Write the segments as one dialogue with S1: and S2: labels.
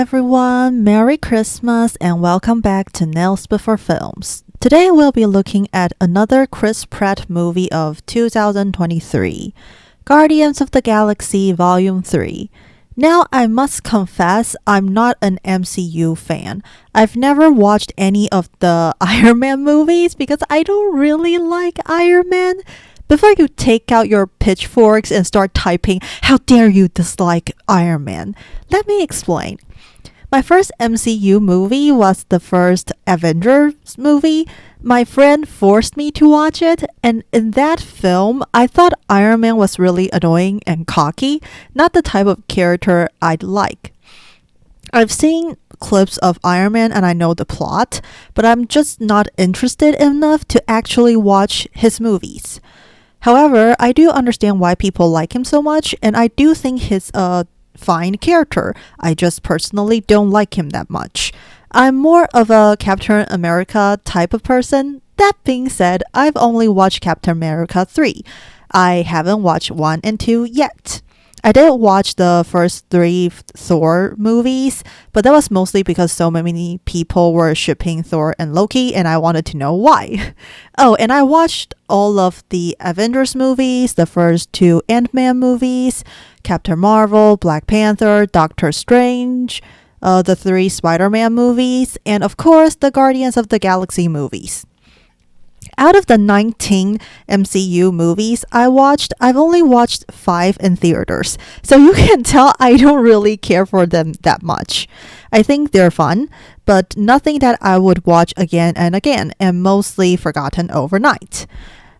S1: everyone, Merry Christmas and welcome back to Nails Before Films. Today we'll be looking at another Chris Pratt movie of 2023, Guardians of the Galaxy Volume 3. Now, I must confess, I'm not an MCU fan. I've never watched any of the Iron Man movies because I don't really like Iron Man. Before you take out your pitchforks and start typing, how dare you dislike Iron Man? Let me explain. My first MCU movie was the first Avengers movie. My friend forced me to watch it, and in that film, I thought Iron Man was really annoying and cocky, not the type of character I'd like. I've seen clips of Iron Man and I know the plot, but I'm just not interested enough to actually watch his movies. However, I do understand why people like him so much, and I do think he's a fine character. I just personally don't like him that much. I'm more of a Captain America type of person. That being said, I've only watched Captain America 3. I haven't watched 1 and 2 yet. I did watch the first 3 Thor movies, but that was mostly because so many people were shipping Thor and Loki, and I wanted to know why. Oh, and I watched all of the Avengers movies, the first 2 Ant-Man movies, Captain Marvel, Black Panther, Doctor Strange, the 3 Spider-Man movies, and of course the Guardians of the Galaxy movies. Out of the 19 MCU movies I've only watched 5 in theaters. So you can tell I don't really care for them that much. I think they're fun, but nothing that I would watch again and again, and mostly forgotten overnight.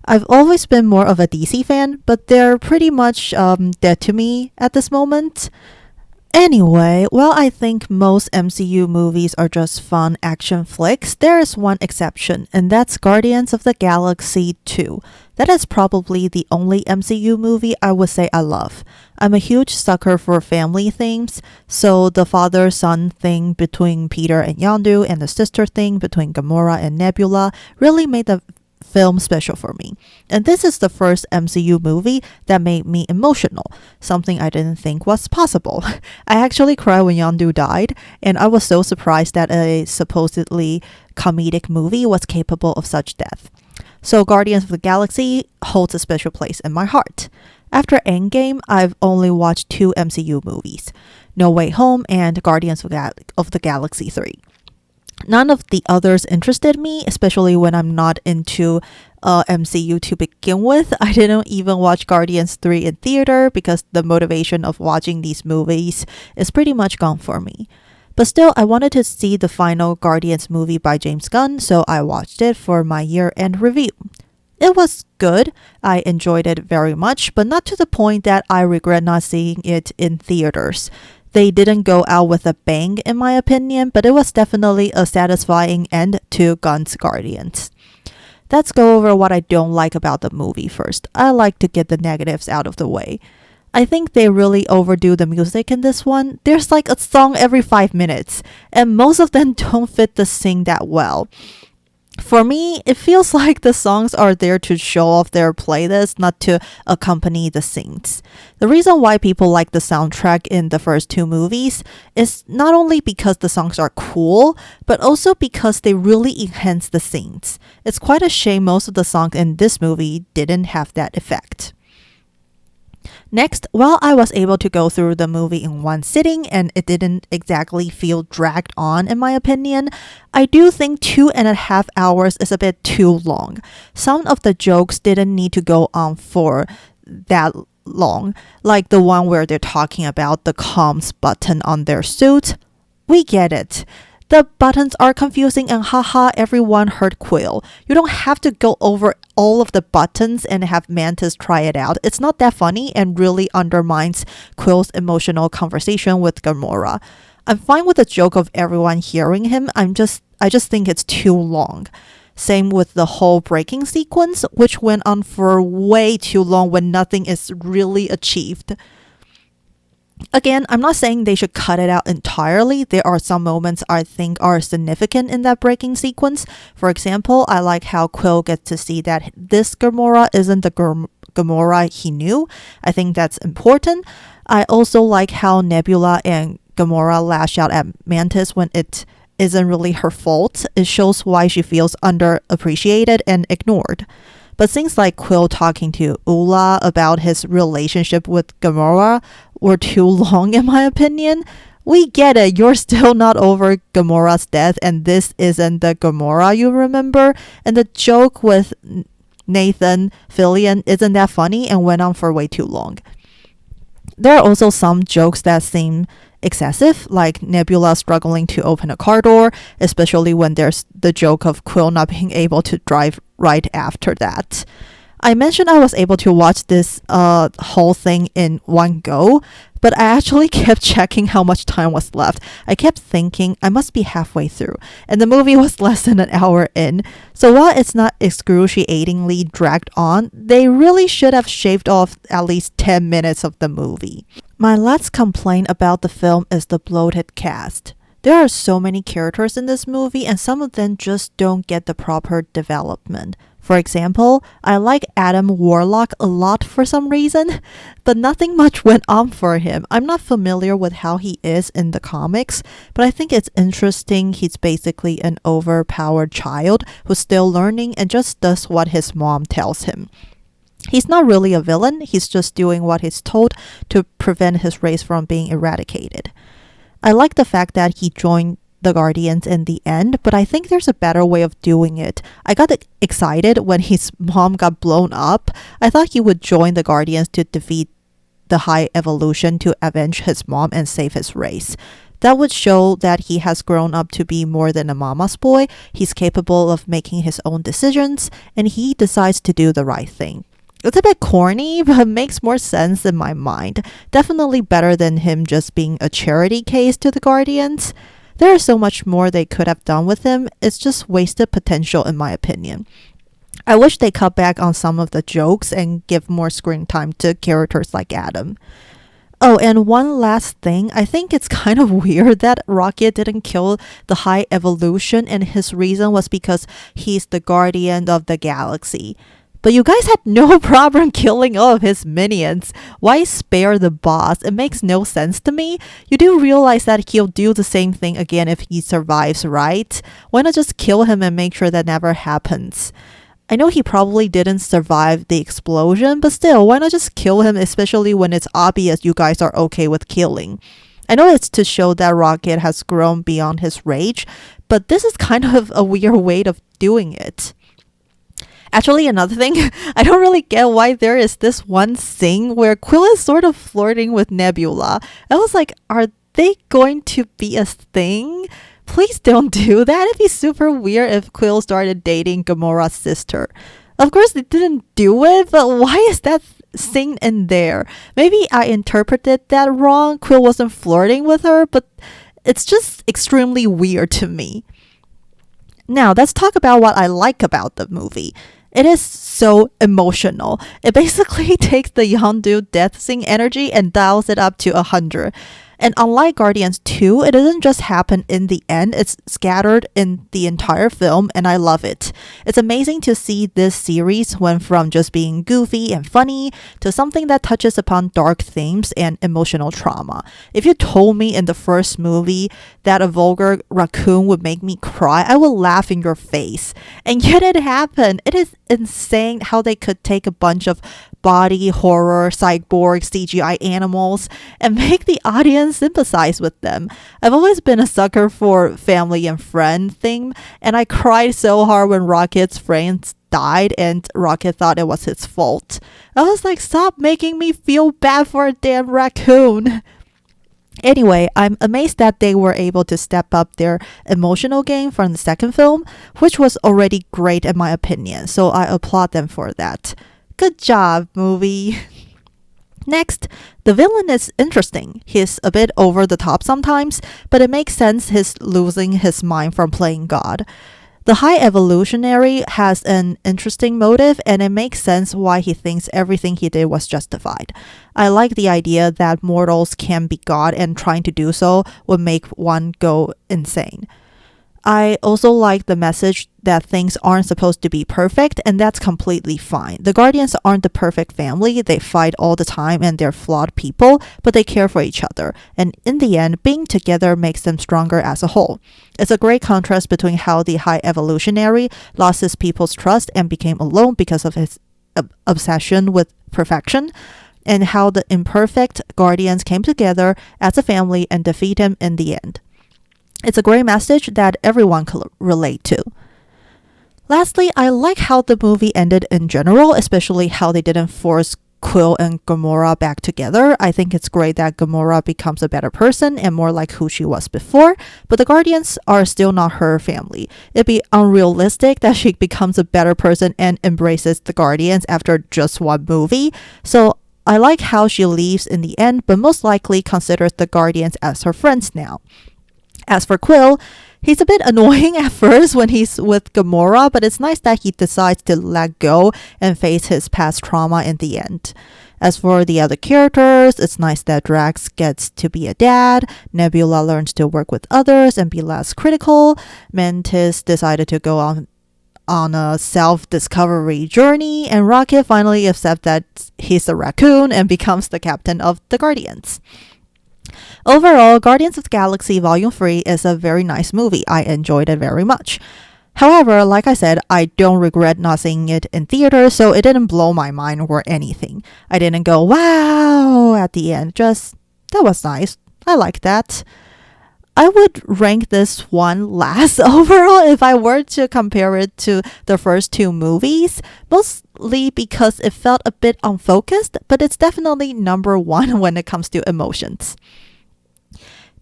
S1: I've always been more of a DC fan, but they're pretty much dead to me at this moment. Anyway, while I think most MCU movies are just fun action flicks, there is one exception, and that's Guardians of the Galaxy 2. That is probably the only MCU movie I would say I love. I'm a huge sucker for family themes, so the father-son thing between Peter and Yondu and the sister thing between Gamora and Nebula really made the film special for me. And this is the first MCU movie that made me emotional, something I didn't think was possible. I actually cried when Yondu died, and I was so surprised that a supposedly comedic movie was capable of such death. So Guardians of the Galaxy holds a special place in my heart. After Endgame, I've only watched 2 MCU movies, No Way Home and Guardians of the Galaxy 3. None of the others interested me, especially when I'm not into MCU to begin with. I didn't even watch Guardians 3 in theater because the motivation of watching these movies is pretty much gone for me. But still, I wanted to see the final Guardians movie by James Gunn, so I watched it for my year-end review. It was good. I enjoyed it very much, but not to the point that I regret not seeing it in theaters. They didn't go out with a bang, in my opinion, but it was definitely a satisfying end to Gunn's Guardians. Let's go over what I don't like about the movie first. I like to get the negatives out of the way. I think they really overdo the music in this one. There's like a song every 5 minutes, and most of them don't fit the scene that well. For me, it feels like the songs are there to show off their playlist, not to accompany the scenes. The reason why people like the soundtrack in the first 2 movies is not only because the songs are cool, but also because they really enhance the scenes. It's quite a shame most of the songs in this movie didn't have that effect. Next, while I was able to go through the movie in one sitting and it didn't exactly feel dragged on in my opinion, I do think 2.5 hours is a bit too long. Some of the jokes didn't need to go on for that long, like the one where they're talking about the comms button on their suit. We get it. The buttons are confusing and haha, everyone heard Quill. You don't have to go over all of the buttons and have Mantis try it out. It's not that funny and really undermines Quill's emotional conversation with Gamora. I'm fine with the joke of everyone hearing him. I just think it's too long. Same with the whole breaking sequence, which went on for way too long when nothing is really achieved. Again, I'm not saying they should cut it out entirely. There are some moments I think are significant in that breaking sequence. For example, I like how Quill gets to see that this Gamora isn't the Gamora he knew. I think that's important. I also like how Nebula and Gamora lash out at Mantis when it isn't really her fault. It shows why she feels underappreciated and ignored. But things like Quill talking to Ula about his relationship with Gamora were too long in my opinion. We get it, you're still not over Gamora's death and this isn't the Gamora you remember. And the joke with Nathan Fillion isn't that funny and went on for way too long. There are also some jokes that seem excessive, like Nebula struggling to open a car door, especially when there's the joke of Quill not being able to drive right after that. I mentioned I was able to watch this whole thing in one go, but I actually kept checking how much time was left. I kept thinking I must be halfway through, and the movie was less than an hour in. So while it's not excruciatingly dragged on, they really should have shaved off at least 10 minutes of the movie. My last complaint about the film is the bloated cast. There are so many characters in this movie and some of them just don't get the proper development. For example, I like Adam Warlock a lot for some reason, but nothing much went on for him. I'm not familiar with how he is in the comics, but I think it's interesting he's basically an overpowered child who's still learning and just does what his mom tells him. He's not really a villain, he's just doing what he's told to prevent his race from being eradicated. I like the fact that he joined the Guardians in the end, but I think there's a better way of doing it. I got excited when his mom got blown up. I thought he would join the Guardians to defeat the High Evolution to avenge his mom and save his race. That would show that he has grown up to be more than a mama's boy. He's capable of making his own decisions, and he decides to do the right thing. It's a bit corny, but makes more sense in my mind. Definitely better than him just being a charity case to the Guardians. There is so much more they could have done with him. It's just wasted potential in my opinion. I wish they cut back on some of the jokes and give more screen time to characters like Adam. Oh, and one last thing. I think it's kind of weird that Rocket didn't kill the High Evolution and his reason was because he's the guardian of the galaxy. But you guys had no problem killing all of his minions. Why spare the boss? It makes no sense to me. You do realize that he'll do the same thing again if he survives, right? Why not just kill him and make sure that never happens? I know he probably didn't survive the explosion, but still, why not just kill him, especially when it's obvious you guys are okay with killing? I know it's to show that Rocket has grown beyond his rage, but this is kind of a weird way of doing it. Actually, another thing, I don't really get why there is this one scene where Quill is sort of flirting with Nebula. I was like, are they going to be a thing? Please don't do that. It'd be super weird if Quill started dating Gamora's sister. Of course, they didn't do it, but why is that scene in there? Maybe I interpreted that wrong. Quill wasn't flirting with her, but it's just extremely weird to me. Now, let's talk about what I like about the movie. It is so emotional. It basically takes the Yondu death scene energy and dials it up to 100. And unlike Guardians 2, it doesn't just happen in the end, it's scattered in the entire film, and I love it. It's amazing to see this series went from just being goofy and funny to something that touches upon dark themes and emotional trauma. If you told me in the first movie that a vulgar raccoon would make me cry, I would laugh in your face. And yet it happened. It is insane how they could take a bunch of body horror, cyborg, CGI animals and make the audience sympathize with them. I've always been a sucker for family and friend theme, and I cried so hard when Rocket's friends died and Rocket thought it was his fault. I was like, stop making me feel bad for a damn raccoon. Anyway, I'm amazed that they were able to step up their emotional game from the second film, which was already great in my opinion, so I applaud them for that. Good job, movie. Next, the villain is interesting. He's a bit over the top sometimes, but it makes sense he's losing his mind from playing God. The High Evolutionary has an interesting motive, and it makes sense why he thinks everything he did was justified. I like the idea that mortals can be God, and trying to do so would make one go insane. I also like the message that things aren't supposed to be perfect, and that's completely fine. The Guardians aren't the perfect family. They fight all the time and they're flawed people, but they care for each other. And in the end, being together makes them stronger as a whole. It's a great contrast between how the High Evolutionary lost his people's trust and became alone because of his obsession with perfection, and how the imperfect Guardians came together as a family and defeat him in the end. It's a great message that everyone can relate to. Lastly, I like how the movie ended in general, especially how they didn't force Quill and Gamora back together. I think it's great that Gamora becomes a better person and more like who she was before, but the Guardians are still not her family. It'd be unrealistic that she becomes a better person and embraces the Guardians after just one movie. So I like how she leaves in the end, but most likely considers the Guardians as her friends now. As for Quill, he's a bit annoying at first when he's with Gamora, but it's nice that he decides to let go and face his past trauma in the end. As for the other characters, it's nice that Drax gets to be a dad, Nebula learns to work with others and be less critical, Mantis decided to go on a self-discovery journey, and Rocket finally accepts that he's a raccoon and becomes the captain of the Guardians. Overall, Guardians of the Galaxy Volume 3 is a very nice movie. I enjoyed it very much. However, like I said, I don't regret not seeing it in theater, so it didn't blow my mind or anything. I didn't go, wow, at the end. Just, that was nice. I like that. I would rank this one last overall if I were to compare it to the first two movies, mostly because it felt a bit unfocused, but it's definitely number one when it comes to emotions.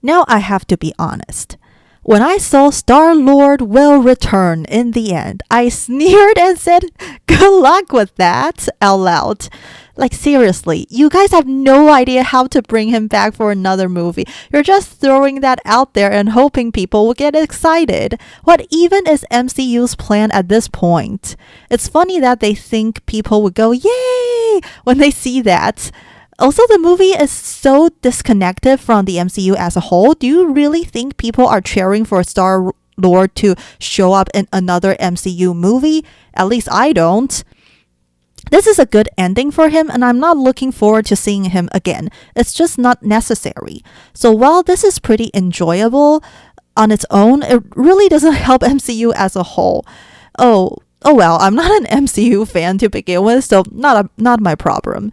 S1: Now I have to be honest. When I saw Star-Lord will return in the end, I sneered and said, good luck with that, out loud. Like seriously, you guys have no idea how to bring him back for another movie. You're just throwing that out there and hoping people will get excited. What even is MCU's plan at this point? It's funny that they think people would go, yay, when they see that. Also, the movie is so disconnected from the MCU as a whole. Do you really think people are cheering for Star-Lord to show up in another MCU movie? At least I don't. This is a good ending for him, and I'm not looking forward to seeing him again. It's just not necessary. So while this is pretty enjoyable on its own, it really doesn't help MCU as a whole. Oh well, I'm not an MCU fan to begin with, so not my problem.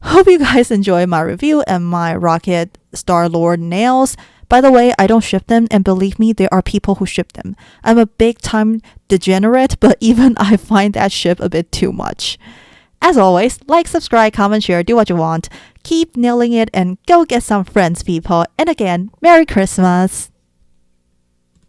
S1: Hope you guys enjoy my review and my Rocket Star-Lord nails. By the way, I don't ship them, and believe me, there are people who ship them. I'm a big time degenerate, but even I find that ship a bit too much. As always, like, subscribe, comment, share, do what you want. Keep nailing it and go get some friends, people. And again, Merry Christmas!